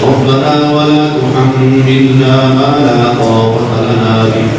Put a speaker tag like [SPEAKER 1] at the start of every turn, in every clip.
[SPEAKER 1] ربنا ولا تحملنا ما لا طاقة لنا به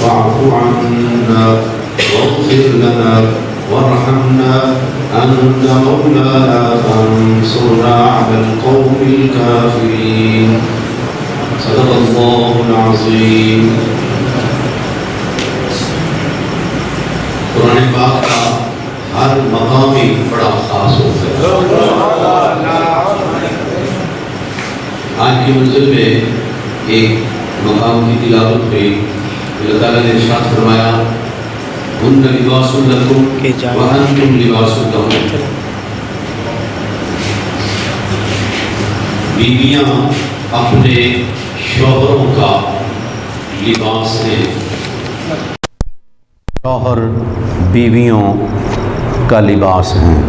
[SPEAKER 1] واعف عنا واغفر لنا وارحمنا أنت مولانا فانصرنا على القوم الكافرين صدق الله العظيم. قرآن پاک کا ہر مقام ہی بڑا خاص ہوتا ہے. آج کی منزل میں ایک مقام کی تلاوت ہوئی. اللہ تعالیٰ نے ارشاد فرمایا ہن لباس لکم وانتم لباس لہن. بیویاں اپنے شوہروں کا لباس ہیں.
[SPEAKER 2] شوہر بیویوں کا لباس ہیں.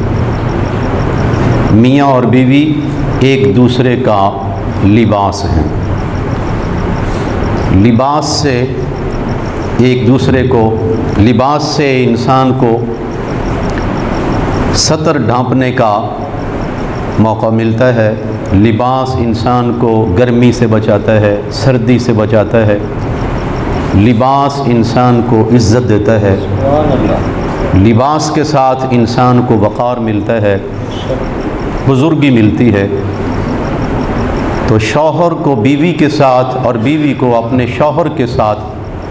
[SPEAKER 2] میاں اور بیوی ایک دوسرے کا لباس ہیں. لباس سے ایک دوسرے کو، لباس سے انسان کو ستر ڈھانپنے کا موقع ملتا ہے. لباس انسان کو گرمی سے بچاتا ہے، سردی سے بچاتا ہے. لباس انسان کو عزت دیتا ہے. لباس کے ساتھ انسان کو وقار ملتا ہے، بزرگی ملتی ہے. تو شوہر کو بیوی کے ساتھ اور بیوی کو اپنے شوہر کے ساتھ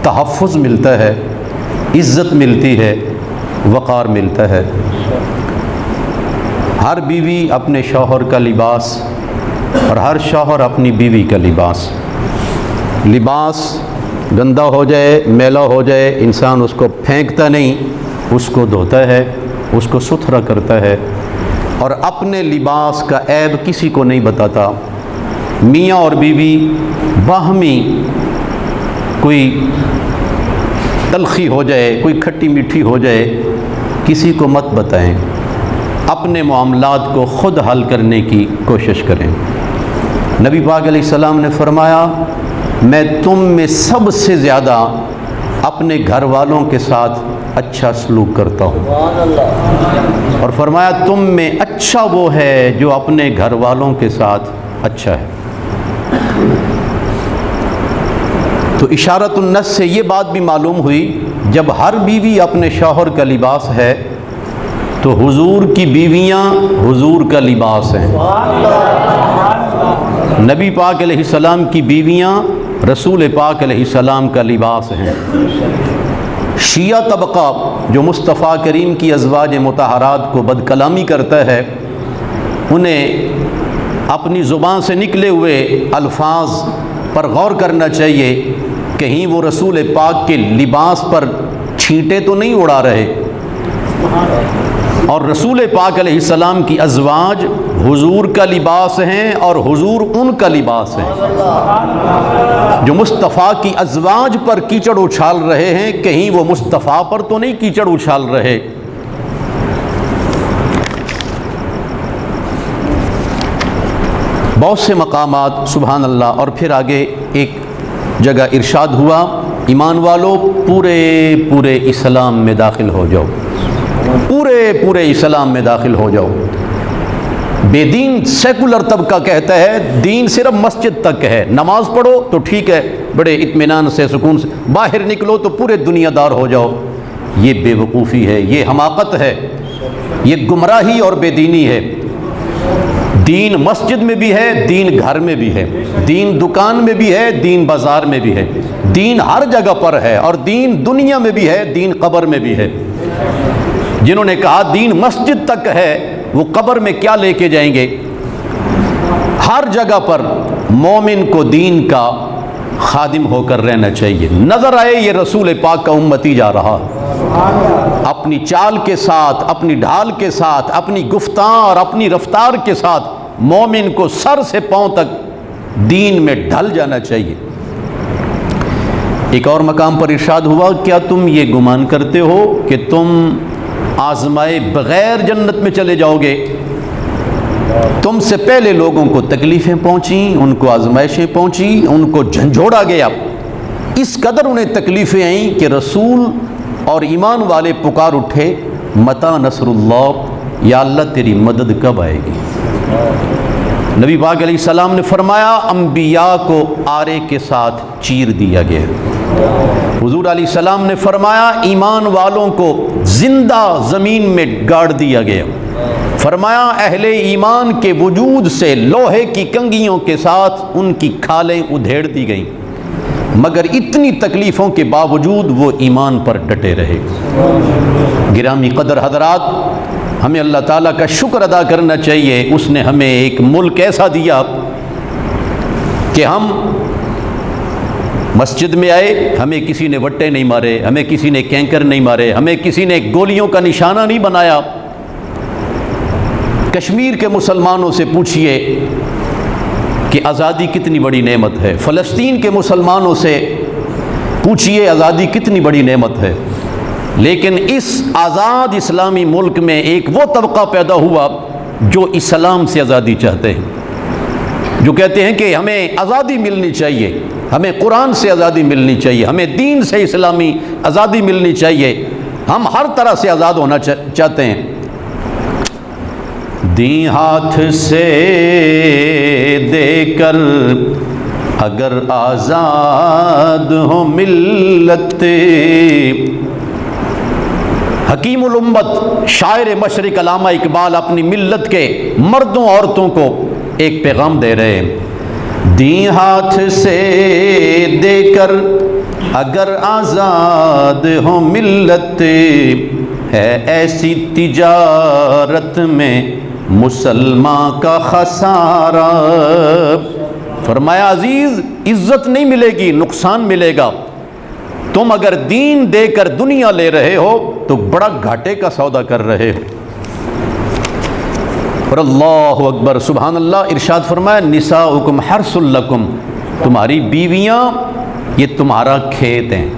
[SPEAKER 2] تحفظ ملتا ہے، عزت ملتی ہے، وقار ملتا ہے. ہر بیوی اپنے شوہر کا لباس اور ہر شوہر اپنی بیوی کا لباس. لباس گندا ہو جائے، میلا ہو جائے، انسان اس کو پھینکتا نہیں، اس کو دھوتا ہے، اس کو ستھرا کرتا ہے اور اپنے لباس کا عیب کسی کو نہیں بتاتا. میاں اور بیوی باہمی کوئی تلخی ہو جائے، کوئی کھٹی میٹھی ہو جائے، کسی کو مت بتائیں. اپنے معاملات کو خود حل کرنے کی کوشش کریں. نبی پاک علیہ السلام نے فرمایا میں تم میں سب سے زیادہ اپنے گھر والوں کے ساتھ اچھا سلوک کرتا ہوں. اور فرمایا تم میں اچھا وہ ہے جو اپنے گھر والوں کے ساتھ اچھا ہے. تو اشارۃ النص سے یہ بات بھی معلوم ہوئی جب ہر بیوی اپنے شوہر کا لباس ہے تو حضور کی بیویاں حضور کا لباس ہیں. نبی پاک علیہ السلام کی بیویاں رسول پاک علیہ السلام کا لباس ہیں. شیعہ طبقہ جو مصطفیٰ کریم کی ازواج مطہرات کو بد کلامی کرتا ہے، انہیں اپنی زبان سے نکلے ہوئے الفاظ پر غور کرنا چاہیے. کہیں وہ رسول پاک کے لباس پر چھینٹے تو نہیں اڑا رہے. اور رسول پاک علیہ السلام کی ازواج حضور کا لباس ہیں اور حضور ان کا لباس ہیں. جو مصطفیٰ کی ازواج پر کیچڑ اچھال رہے ہیں، کہیں وہ مصطفیٰ پر تو نہیں کیچڑ اچھال رہے. بہت سے مقامات سبحان اللہ. اور پھر آگے ایک جگہ ارشاد ہوا ایمان والو پورے اسلام میں داخل ہو جاؤ، پورے اسلام میں داخل ہو جاؤ. بے دین سیکولر طبقہ کہتا ہے دین صرف مسجد تک ہے، نماز پڑھو تو ٹھیک ہے، بڑے اطمینان سے سکون سے، باہر نکلو تو پورے دنیا دار ہو جاؤ. یہ بے وقوفی ہے، یہ حماقت ہے، یہ گمراہی اور بے دینی ہے. دین مسجد میں بھی ہے، دین گھر میں بھی ہے، دین دکان میں بھی ہے، دین بازار میں بھی ہے، دین ہر جگہ پر ہے، اور دین دنیا میں بھی ہے، دین قبر میں بھی ہے. جنہوں نے کہا دین مسجد تک ہے وہ قبر میں کیا لے کے جائیں گے؟ ہر جگہ پر مومن کو دین کا خادم ہو کر رہنا چاہیے. نظر آئے یہ رسول پاک کا امتی جا رہا، اپنی چال کے ساتھ، اپنی ڈھال کے ساتھ، اپنی گفتار، اپنی رفتار کے ساتھ مومن کو سر سے پاؤں تک دین میں ڈھل جانا چاہیے. ایک اور مقام پر ارشاد ہوا کیا تم یہ گمان کرتے ہو کہ تم آزمائے بغیر جنت میں چلے جاؤ گے؟ تم سے پہلے لوگوں کو تکلیفیں پہنچیں، ان کو آزمائشیں پہنچیں، ان کو جھنجھوڑا گیا. اس قدر انہیں تکلیفیں آئیں کہ رسول اور ایمان والے پکار اٹھے متی نصر اللہ، یا اللہ تیری مدد کب آئے گی؟ نبی پاک علیہ السلام نے فرمایا انبیاء کو آرے کے ساتھ چیر دیا گیا۔ حضور علیہ السلام نے فرمایا ایمان والوں کو زندہ زمین میں گاڑ دیا گیا۔ فرمایا اہل ایمان کے وجود سے لوہے کی کنگھیوں کے ساتھ ان کی کھالیں ادھیڑ دی گئیں، مگر اتنی تکلیفوں کے باوجود وہ ایمان پر ڈٹے رہے۔ گرامی قدر حضرات، ہمیں اللہ تعالیٰ کا شکر ادا کرنا چاہیے، اس نے ہمیں ایک ملک ایسا دیا کہ ہم مسجد میں آئے، ہمیں کسی نے وٹے نہیں مارے، ہمیں کسی نے کینکر نہیں مارے، ہمیں کسی نے گولیوں کا نشانہ نہیں بنایا۔ کشمیر کے مسلمانوں سے پوچھئے کہ آزادی کتنی بڑی نعمت ہے، فلسطین کے مسلمانوں سے پوچھئے آزادی کتنی بڑی نعمت ہے، لیکن اس آزاد اسلامی ملک میں ایک وہ طبقہ پیدا ہوا جو اسلام سے آزادی چاہتے ہیں، جو کہتے ہیں کہ ہمیں آزادی ملنی چاہیے، ہمیں قرآن سے آزادی ملنی چاہیے، ہمیں دین سے اسلامی آزادی ملنی چاہیے، ہم ہر طرح سے آزاد ہونا چاہتے ہیں۔ دیں ہاتھ سے دے کر اگر آزاد ہو ملت، حکیم الامت شاعر مشرق علامہ اقبال اپنی ملت کے مردوں عورتوں کو ایک پیغام دے رہے ہیں۔ دیں ہاتھ سے دے کر اگر آزاد ہو ملت، ہے ایسی تجارت میں مسلمان کا خسارہ۔ فرمایا عزیز عزت نہیں ملے گی، نقصان ملے گا۔ تم اگر دین دے کر دنیا لے رہے ہو تو بڑا گھاٹے کا سودا کر رہے ہو۔ اور اللہ اکبر، سبحان اللہ، ارشاد فرمایا نساؤکم حرث لکم، تمہاری بیویاں یہ تمہارا کھیت ہیں،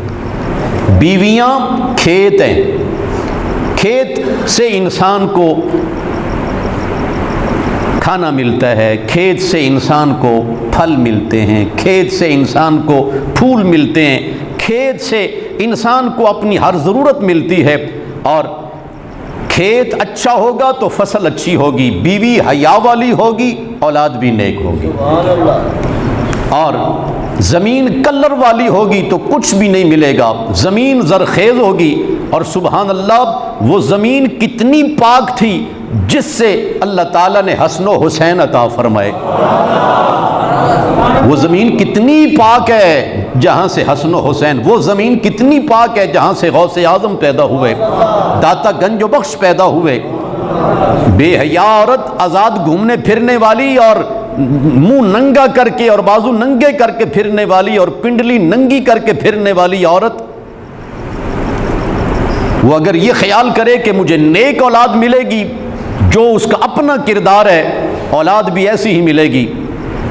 [SPEAKER 2] بیویاں کھیت ہیں۔ کھیت سے انسان کو کھانا ملتا ہے، کھیت سے انسان کو پھل ملتے ہیں، کھیت سے انسان کو پھول ملتے ہیں، کھیت سے انسان کو اپنی ہر ضرورت ملتی ہے، اور کھیت اچھا ہوگا تو فصل اچھی ہوگی، بیوی حیا والی ہوگی، اولاد بھی نیک ہوگی، اور زمین کلر والی ہوگی تو کچھ بھی نہیں ملے گا، زمین زرخیز ہوگی۔ اور سبحان اللہ، وہ زمین کتنی پاک تھی جس سے اللہ تعالیٰ نے حسن و حسین عطا فرمائے۔ وہ زمین کتنی پاک ہے جہاں سے حسن و حسین، وہ زمین کتنی پاک ہے جہاں سے غوث اعظم پیدا ہوئے، داتا گنج و بخش پیدا ہوئے۔ بے حیا عورت، آزاد گھومنے پھرنے والی اور منہ ننگا کر کے اور بازو ننگے کر کے پھرنے والی اور پنڈلی ننگی کر کے پھرنے والی عورت، وہ اگر یہ خیال کرے کہ مجھے نیک اولاد ملے گی جو اس کا اپنا کردار ہے، اولاد بھی ایسی ہی ملے گی۔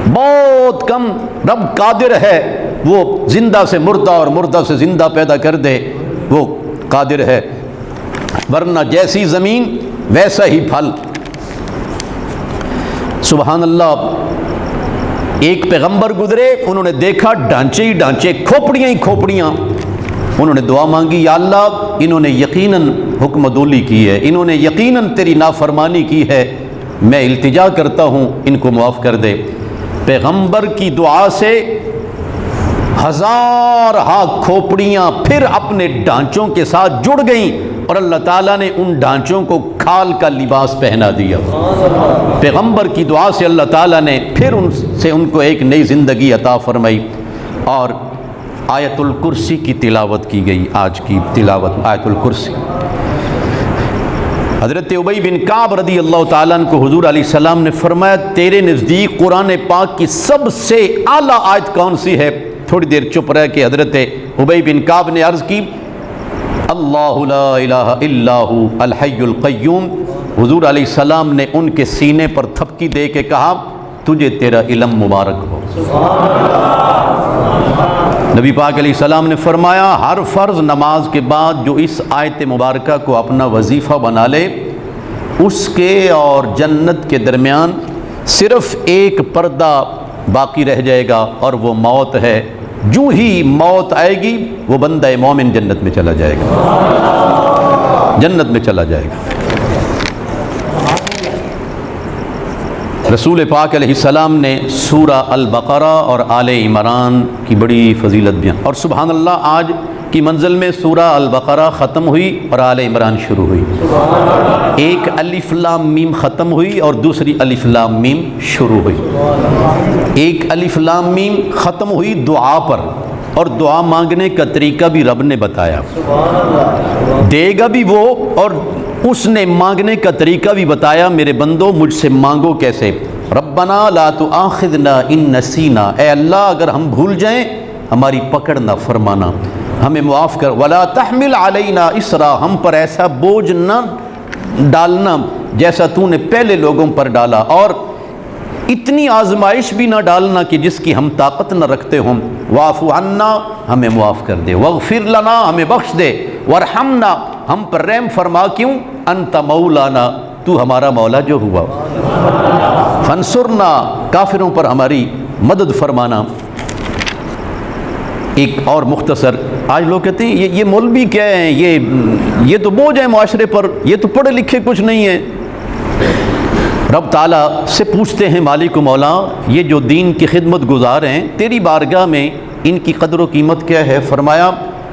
[SPEAKER 2] بہت کم رب قادر ہے وہ زندہ سے مردہ اور مردہ سے زندہ پیدا کر دے، وہ قادر ہے، ورنہ جیسی زمین ویسا ہی پھل۔ سبحان اللہ، ایک پیغمبر گزرے، انہوں نے دیکھا ڈھانچے ہی ڈھانچے، کھوپڑیاں ہی کھوپڑیاں، انہوں نے دعا مانگی، یا اللہ انہوں نے یقیناً حکم عدولی کی ہے، انہوں نے یقیناً تیری نافرمانی کی ہے، میں التجا کرتا ہوں ان کو معاف کر دے۔ پیغمبر کی دعا سے ہزارہا کھوپڑیاں پھر اپنے ڈھانچوں کے ساتھ جڑ گئیں، اور اللہ تعالیٰ نے ان ڈھانچوں کو کھال کا لباس پہنا دیا۔ پیغمبر کی دعا سے اللہ تعالیٰ نے پھر ان کو ایک نئی زندگی عطا فرمائی، اور آیت الکرسی کی تلاوت کی گئی۔ آج کی تلاوت آیت الکرسی، حضرت ابی بن کعب رضی اللہ تعالیٰ عنہ کو حضور علیہ السلام نے فرمایا تیرے نزدیک قرآن پاک کی سب سے اعلیٰ آیت کون سی ہے؟ تھوڑی دیر چپ رہ کے حضرت ابی بن کعب نے عرض کی اللہ لا الہ الا ہو الحی القیوم۔ حضور علیہ السلام نے ان کے سینے پر تھپکی دے کے کہا تجھے تیرا علم مبارک ہو۔ نبی پاک علیہ السلام نے فرمایا ہر فرض نماز کے بعد جو اس آیت مبارکہ کو اپنا وظیفہ بنا لے، اس کے اور جنت کے درمیان صرف ایک پردہ باقی رہ جائے گا، اور وہ موت ہے۔ جو ہی موت آئے گی وہ بندہ مومن جنت میں چلا جائے گا، جنت میں چلا جائے گا۔ رسول پاک علیہ السلام نے سورہ البقرہ اور آل عمران کی بڑی فضیلت بیان، اور سبحان اللہ آج کی منزل میں سورہ البقرہ ختم ہوئی اور آل عمران شروع ہوئی، ایک الف لام میم ختم ہوئی اور دوسری الف لام میم شروع ہوئی۔ ایک الف لام میم ختم ہوئی دعا پر، اور دعا مانگنے کا طریقہ بھی رب نے بتایا، دے گا بھی وہ اور اس نے مانگنے کا طریقہ بھی بتایا، میرے بندو مجھ سے مانگو کیسے، ربنا لا تؤاخذنا ان نسینا، اے اللہ اگر ہم بھول جائیں ہماری پکڑ نہ فرمانا، ہمیں معاف کر، ولا تحمل علینا اسرا، ہم پر ایسا بوجھ نہ ڈالنا جیسا تو نے پہلے لوگوں پر ڈالا، اور اتنی آزمائش بھی نہ ڈالنا کہ جس کی ہم طاقت نہ رکھتے ہوں، واعف عنا، ہمیں معاف کر دے، واغفر لنا، ہمیں بخش دے، وارحمنا، ہم پر رحم فرما، کیوں، انت مولانا، تو ہمارا مولا جو ہوا، فانصرنا، کافروں پر ہماری مدد فرمانا۔ ایک اور مختصر، آج لوگ کہتے ہیں یہ مولوی کیا ہیں، یہ تو بوجھ ہے معاشرے پر، یہ تو پڑھے لکھے کچھ نہیں ہیں۔ رب تعالیٰ سے پوچھتے ہیں مالک و مولا، یہ جو دین کی خدمت گزار ہیں تیری بارگاہ میں ان کی قدر و قیمت کیا ہے؟ فرمایا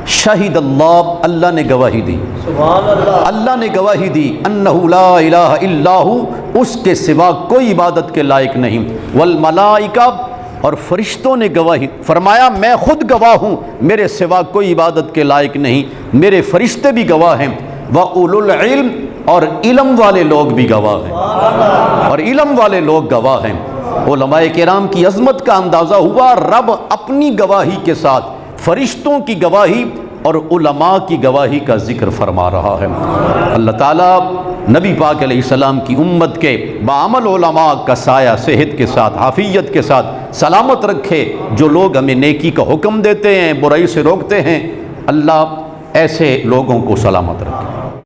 [SPEAKER 2] شہید اللہ، اللہ نے گواہی دی، اللہ نے گواہی دی، انہ لا الہ الا ہو، اس کے سوا کوئی عبادت کے لائق نہیں، والملائکہ، اور فرشتوں نے گواہی، فرمایا میں خود گواہ ہوں میرے سوا کوئی عبادت کے لائق نہیں، میرے فرشتے بھی گواہ ہیں، وَأُولُو الْعِلْمِ، اور علم والے لوگ بھی گواہ ہیں، اور علم والے لوگ گواہ ہیں۔ علماء کرام کی عظمت کا اندازہ ہوا، رب اپنی گواہی کے ساتھ فرشتوں کی گواہی اور علماء کی گواہی کا ذکر فرما رہا ہے۔ اللہ تعالیٰ نبی پاک علیہ السلام کی امت کے بعمل علماء کا سایہ صحت کے ساتھ، عافیت کے ساتھ سلامت رکھے، جو لوگ ہمیں نیکی کا حکم دیتے ہیں، برائی سے روکتے ہیں، اللہ ایسے لوگوں کو سلامت رکھے۔